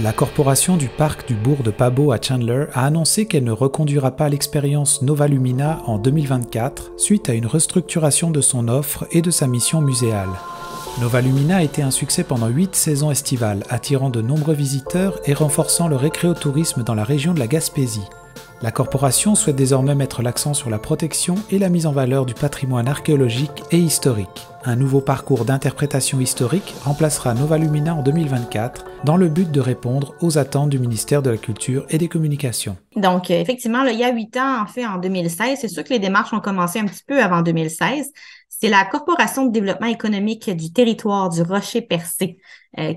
La corporation du parc du bourg de Pabeau à Chandler a annoncé qu'elle ne reconduira pas l'expérience Nova Lumina en 2024 suite à une restructuration de son offre et de sa mission muséale. Nova Lumina a été un succès pendant 8 saisons estivales, attirant de nombreux visiteurs et renforçant le récréotourisme dans la région de la Gaspésie. La corporation souhaite désormais mettre l'accent sur la protection et la mise en valeur du patrimoine archéologique et historique. Un nouveau parcours d'interprétation historique remplacera Nova Lumina en 2024 dans le but de répondre aux attentes du ministère de la Culture et des Communications. Donc, effectivement, là, il y a 8 ans, en fait, en 2016, c'est sûr que les démarches ont commencé un petit peu avant 2016. C'est la Corporation de développement économique du territoire du Rocher-Percé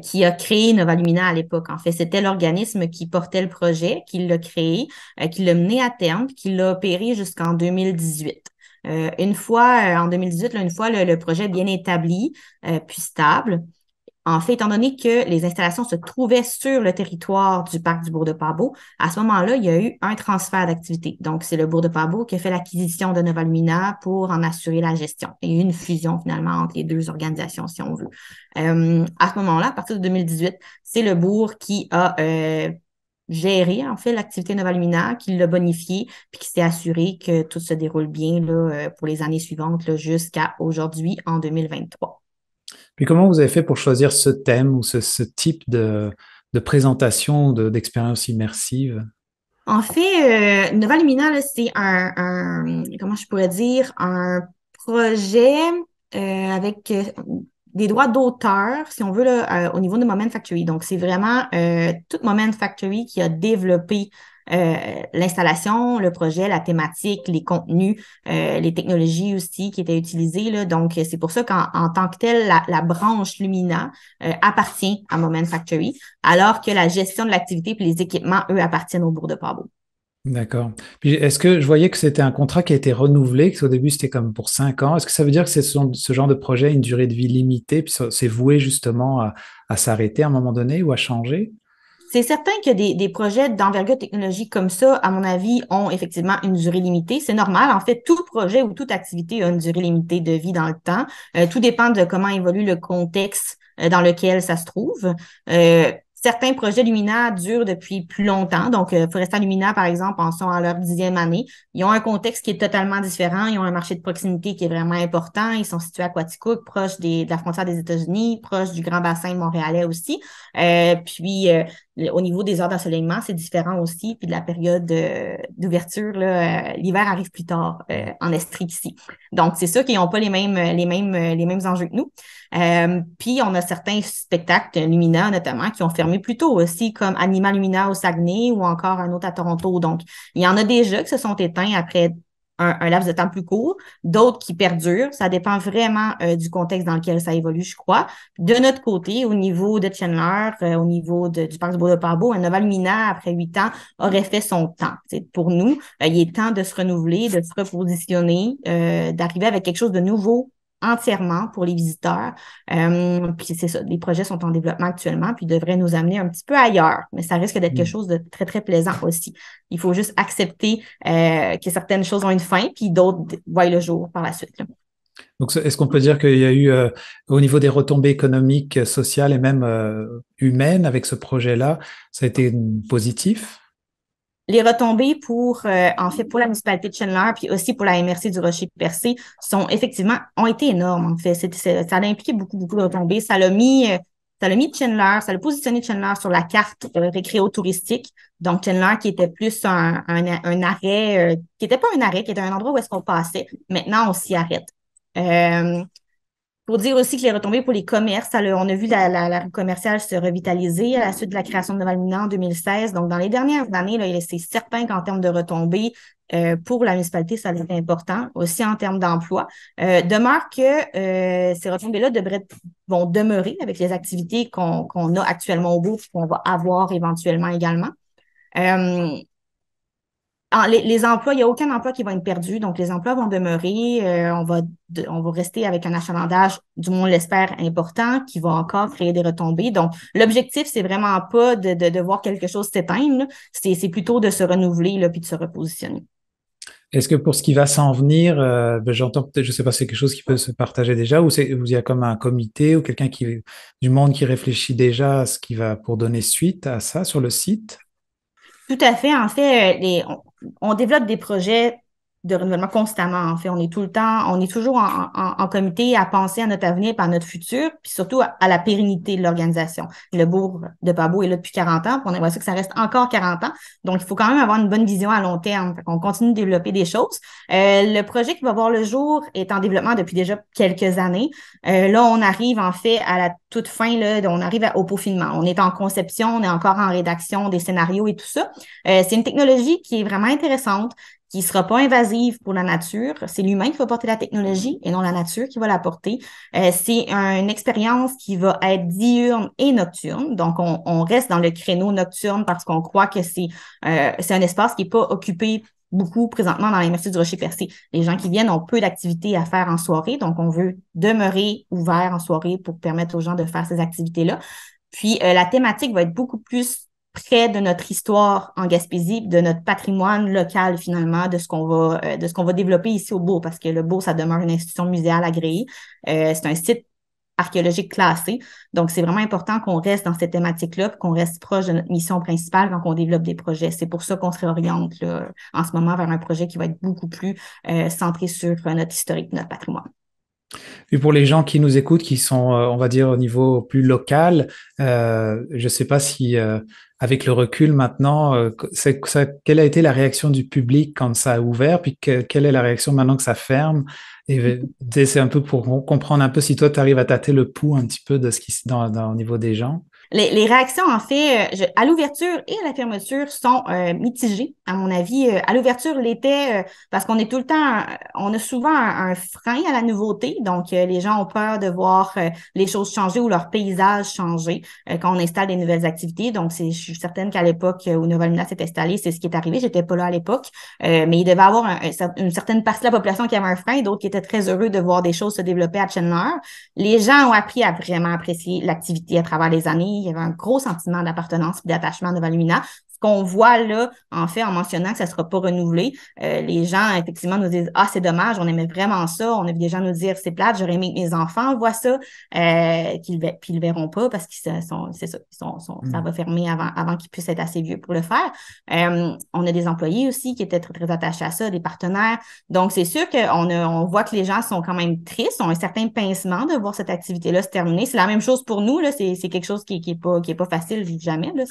qui a créé Nova Lumina à l'époque. En fait, c'était l'organisme qui portait le projet, qui l'a créé, qui l'a mené à terme, puis qui l'a opéré jusqu'en 2018. Une fois, en 2018, là, une fois le projet bien établi, puis stable, en fait, étant donné que les installations se trouvaient sur le territoire du parc du Bourg de Pabeau, à ce moment-là, il y a eu un transfert d'activité. Donc, c'est le Bourg de Pabeau qui a fait l'acquisition de Nova Lumina pour en assurer la gestion. Il y a eu une fusion finalement entre les deux organisations, si on veut. À ce moment-là, à partir de 2018, c'est le Bourg qui a géré en fait l'activité Nova Lumina, qui l'a bonifié, puis qui s'est assuré que tout se déroule bien là, pour les années suivantes là, jusqu'à aujourd'hui en 2023. Puis comment vous avez fait pour choisir ce thème ou ce type de présentation d'expérience immersive? En fait, Nova Lumina, là, c'est comment je pourrais dire, un projet avec des droits d'auteur, si on veut, là, au niveau de Moment Factory. Donc, c'est vraiment tout Moment Factory qui a développé l'installation, le projet, la thématique, les contenus, les technologies aussi qui étaient utilisées, là. Donc, c'est pour ça qu'en tant que telle, la branche Lumina appartient à Moment Factory, alors que la gestion de l'activité et les équipements, eux, appartiennent au Bourg de Pabeau. D'accord. Puis est-ce que je voyais que c'était un contrat qui a été renouvelé, qu'au début c'était comme pour 5 ans. Est-ce que ça veut dire que c'est ce genre de projet a une durée de vie limitée, puis c'est voué justement à s'arrêter à un moment donné ou à changer? C'est certain que des projets d'envergure technologique comme ça, à mon avis, ont effectivement une durée limitée. C'est normal. En fait, tout projet ou toute activité a une durée limitée de vie dans le temps. Tout dépend de comment évolue le contexte dans lequel ça se trouve. Certains projets Lumina durent depuis plus longtemps. Donc, Foresta Lumina, par exemple, en sont à leur 10e année. Ils ont un contexte qui est totalement différent. Ils ont un marché de proximité qui est vraiment important. Ils sont situés à Quaticook, proche de la frontière des États-Unis, proche du Grand Bassin montréalais aussi. Au niveau des heures d'ensoleillement, c'est différent aussi. Puis de la période d'ouverture, là, l'hiver arrive plus tard en Estrie ici. Donc, c'est sûr qu'ils n'ont pas les mêmes enjeux que nous. Puis, on a certains spectacles Lumina, notamment, qui ont fermé plus tôt aussi, comme Anima Lumina au Saguenay ou encore un autre à Toronto. Donc, il y en a déjà qui se sont éteints après un laps de temps plus court, d'autres qui perdurent. Ça dépend vraiment du contexte dans lequel ça évolue, je crois. De notre côté, au niveau de Chandler, au niveau du parc du Bois-de-Pabeau, un Nova Lumina, après 8 ans, aurait fait son temps. Pour nous, il est temps de se renouveler, de se repositionner, d'arriver avec quelque chose de nouveau entièrement pour les visiteurs. Puis c'est ça, les projets sont en développement actuellement, puis devraient nous amener un petit peu ailleurs, mais ça risque d'être quelque chose de très, très plaisant aussi. Il faut juste accepter que certaines choses ont une fin, puis d'autres voient le jour par la suite, là. Donc, est-ce qu'on peut dire qu'il y a eu, au niveau des retombées économiques, sociales et même humaines avec ce projet-là, ça a été positif? Les retombées en fait, pour la municipalité de Chandler, puis aussi pour la MRC du Rocher-Percé, ont été énormes, en fait. Ça a impliqué beaucoup, beaucoup de retombées. Ça l'a mis Chandler, ça l'a positionné Chandler sur la carte récréo-touristique. Donc, Chandler qui était plus un arrêt, qui n'était pas un arrêt, qui était un endroit où est-ce qu'on passait. Maintenant, on s'y arrête. Euh, Pour dire aussi que les retombées pour les commerces, on a vu la rue commerciale se revitaliser à la suite de la création de Noval-Lumina en 2016. Donc, dans les dernières années, là, c'est certain qu'en termes de retombées, pour la municipalité, ça a été important, aussi en termes d'emploi. Demeure que ces retombées-là vont demeurer avec les activités qu'on a actuellement au bout et qu'on va avoir éventuellement également. Euh, les emplois, il n'y a aucun emploi qui va être perdu, donc les emplois vont demeurer. On va rester avec un achalandage, du moins on l'espère, important, qui va encore créer des retombées. Donc, l'objectif, c'est vraiment pas de voir quelque chose s'éteindre, là. C'est plutôt de se renouveler là, puis de se repositionner. Est-ce que pour ce qui va s'en venir, j'entends peut-être, je sais pas, c'est quelque chose qui peut se partager déjà, ou il y a comme un comité ou quelqu'un du monde qui réfléchit déjà à ce qui va pour donner suite à ça sur le site? Tout à fait. En fait, on développe des projets de renouvellement constamment. En fait, on est tout le temps, on est toujours en comité à penser à notre avenir et à notre futur, puis surtout à la pérennité de l'organisation. Le bourg de Pabo est là depuis 40 ans, puis on aimerait ça que ça reste encore 40 ans. Donc, il faut quand même avoir une bonne vision à long terme. On continue de développer des choses. Le projet qui va voir le jour est en développement depuis déjà quelques années. Là, on arrive en fait à la toute fin, là, on arrive au peaufinement. On est en conception, on est encore en rédaction des scénarios et tout ça. C'est une technologie qui est vraiment intéressante, qui ne sera pas invasive pour la nature. C'est l'humain qui va porter la technologie et non la nature qui va la porter. C'est une expérience qui va être diurne et nocturne. Donc, on reste dans le créneau nocturne parce qu'on croit que c'est un espace qui n'est pas occupé beaucoup présentement dans les massifs du Rocher-Percé. Les gens qui viennent ont peu d'activités à faire en soirée, donc on veut demeurer ouvert en soirée pour permettre aux gens de faire ces activités-là. Puis, la thématique va être beaucoup plus près de notre histoire en Gaspésie, de notre patrimoine local finalement, de ce qu'on va développer ici au Bourg, parce que le Bourg, ça demeure une institution muséale agréée. C'est un site archéologique classé. Donc, c'est vraiment important qu'on reste dans cette thématique-là, puis qu'on reste proche de notre mission principale quand on développe des projets. C'est pour ça qu'on se réoriente là, en ce moment vers un projet qui va être beaucoup plus centré sur notre historique, notre patrimoine. Et pour les gens qui nous écoutent, qui sont, on va dire, au niveau plus local, je ne sais pas si, avec le recul maintenant, quelle a été la réaction du public quand ça a ouvert, puis quelle est la réaction maintenant que ça ferme? Et c'est un peu pour comprendre un peu si toi, tu arrives à tâter le pouls un petit peu de ce qui se au niveau des gens. Les réactions, en fait, à l'ouverture et à la fermeture sont mitigées, à mon avis. À l'ouverture, l'été, parce qu'on est tout le temps, on a souvent un frein à la nouveauté. Donc, les gens ont peur de voir les choses changer ou leur paysage changer quand on installe des nouvelles activités. Donc, je suis certaine qu'à l'époque où Nova Lumina s'est installée, c'est ce qui est arrivé. J'étais pas là à l'époque, mais il devait y avoir une certaine partie de la population qui avait un frein, d'autres qui étaient très heureux de voir des choses se développer à Chandler. Les gens ont appris à vraiment apprécier l'activité à travers les années. Il y avait un gros sentiment d'appartenance et d'attachement de Lumina. Ce qu'on voit là, en fait, en mentionnant que ça ne sera pas renouvelé, les gens, effectivement, nous disent « Ah, c'est dommage, on aimait vraiment ça. » On a vu des gens nous dire « C'est plate, j'aurais aimé que mes enfants voient ça. » Puis ils le verront pas parce que c'est ça, ça va fermer avant qu'ils puissent être assez vieux pour le faire. On a des employés aussi qui étaient très, très attachés à ça, des partenaires. Donc, c'est sûr on voit que les gens sont quand même tristes, ont un certain pincement de voir cette activité-là se terminer. C'est la même chose pour nous, là. C'est quelque chose qui est pas facile, jamais, là.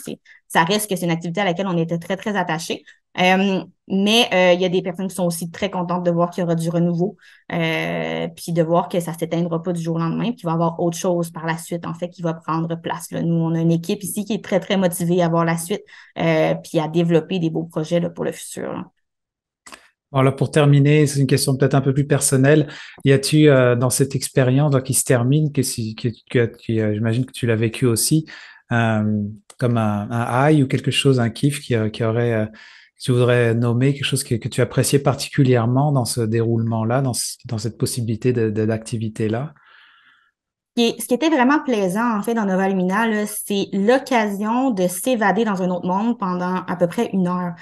Ça reste que c'est une activité à laquelle on était très, très attachés. Mais il y a des personnes qui sont aussi très contentes de voir qu'il y aura du renouveau, puis de voir que ça ne s'éteindra pas du jour au lendemain, puis qu'il va y avoir autre chose par la suite, en fait, qui va prendre place. Là. Nous, on a une équipe ici qui est très, très motivée à voir la suite, puis à développer des beaux projets là, pour le futur. Là. Voilà, pour terminer, c'est une question peut-être un peu plus personnelle. Y a-tu dans cette expérience qui se termine, j'imagine que tu l'as vécu aussi, comme un high ou quelque chose, un kiff qui aurait, que tu voudrais nommer, quelque chose que tu appréciais particulièrement dans ce déroulement-là, dans cette possibilité d'activité-là? Ce qui était vraiment plaisant, en fait, dans Nova Lumina, là, c'est l'occasion de s'évader dans un autre monde pendant à peu près 1 heure.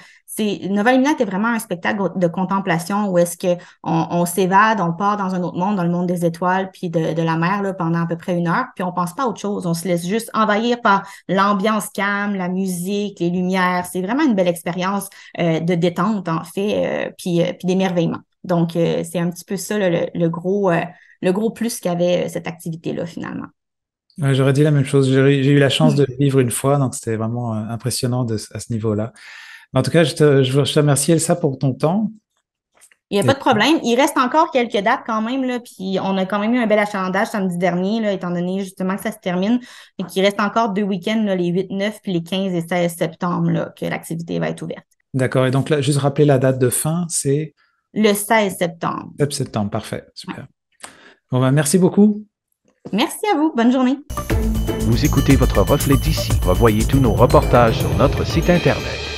Nova Lumina était vraiment un spectacle de contemplation où est-ce que on s'évade, on part dans un autre monde, dans le monde des étoiles puis de la mer là, pendant à peu près 1 heure, puis on pense pas à autre chose. On se laisse juste envahir par l'ambiance calme, la musique, les lumières. C'est vraiment une belle expérience de détente, en fait, puis d'émerveillement. Donc, c'est un petit peu ça, là, le gros plus qu'avait cette activité-là, finalement. Ouais, j'aurais dit la même chose. J'ai eu la chance de le vivre une fois, donc c'était vraiment impressionnant à ce niveau-là. En tout cas, je te remercie, Elsa, pour ton temps. Il n'y a pas de problème. Il reste encore quelques dates quand même, là, puis on a quand même eu un bel achalandage samedi dernier, là, étant donné justement que ça se termine. Et qu'il reste encore 2 week-ends, là, les 8, 9, puis les 15 et 16 septembre, là, que l'activité va être ouverte. D'accord. Et donc là, juste rappeler la date de fin, c'est le 16 septembre. 7 septembre. Parfait. Super. Ouais. Bon, ben, merci beaucoup. Merci à vous. Bonne journée. Vous écoutez votre reflet d'ici. Revoyez tous nos reportages sur notre site Internet.